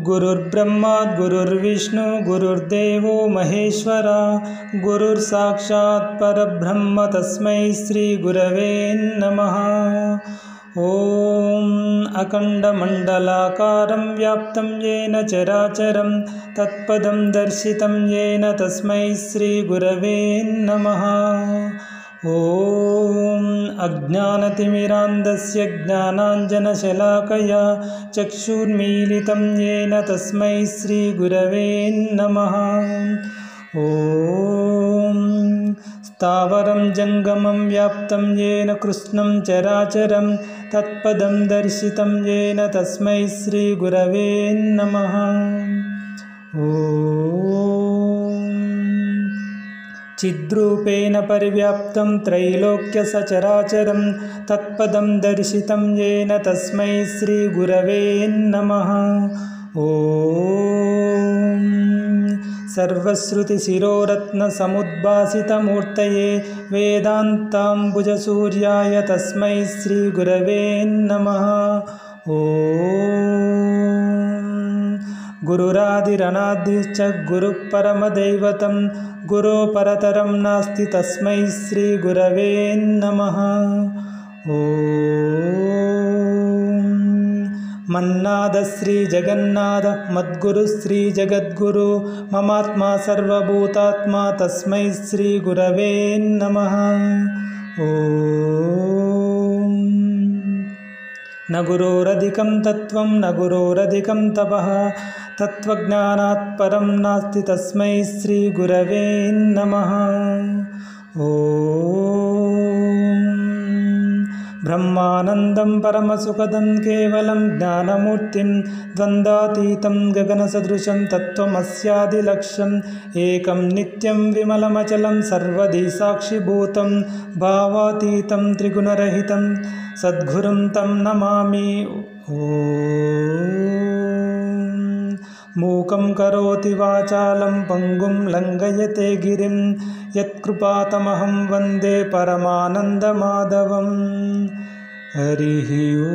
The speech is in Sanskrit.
गुरुर्ब्रह्मा गुरुर्विष्णु गुरुर्देवो महेश्वरा गुरुर्साक्षात् परब्रह्म तस्मै श्री गुरवे नमः। ॐ अखण्डमण्डलाकारं व्याप्तं येन चराचरं तत्पदं दर्शितं येन तस्मै श्री गुरवे नमः। ॐ अज्ञानतिमिरान्धस्य ज्ञानाञ्जनशलाकया चक्षुर्मीलितं येन तस्मै श्री गुरवे नमः। ॐ स्थावरं जङ्गमं व्याप्तं येन कृष्णं चराचरं तत्पदं दर्शितं येन तस्मै श्री गुरवे नमः। चिद्रूपेण परिव्याप्तं त्रैलोक्यसचराचरं तत्पदं दर्शितं येन तस्मै श्री गुरवे नमः। ॐ सर्वश्रुतिशिरोरत्नसमुद्भासितमूर्तये वेदान्ताम्बुजसूर्याय तस्मै श्री गुरवे नमः। ॐ गुरुरादिरनादिश्च गुरुः परमदैवतं गुरो परतरं नास्ति तस्मै श्री गुरवे नमः। ॐ मन्नाद श्री जगन्नाथ मद्गुरु श्री जगद्गुरु ममात्मा सर्वभूतात्मा तस्मै श्री गुरवे नमः। ॐ न गुरोरधिकं तत्त्वं न गुरोरधिकं तपः तत्त्वज्ञानात् परं नास्ति तस्मै श्री गुरवे नमः। ॐ ब्रह्मानन्दं परमसुखदं केवलं ज्ञानमूर्तिं द्वन्द्वातीतं गगनसदृशं तत्त्वमस्यादिलक्ष्यम् एकं नित्यं विमलमचलं सर्वधी साक्षिभूतं भावातीतं त्रिगुणरहितं सद्गुरुं तं नमामि। ॐ मूकं करोति वाचालं पङ्गुं लङ्घयते गिरिं यत्कृपातमहं वन्दे परमानन्दमाधवम्। हरिः ॐ।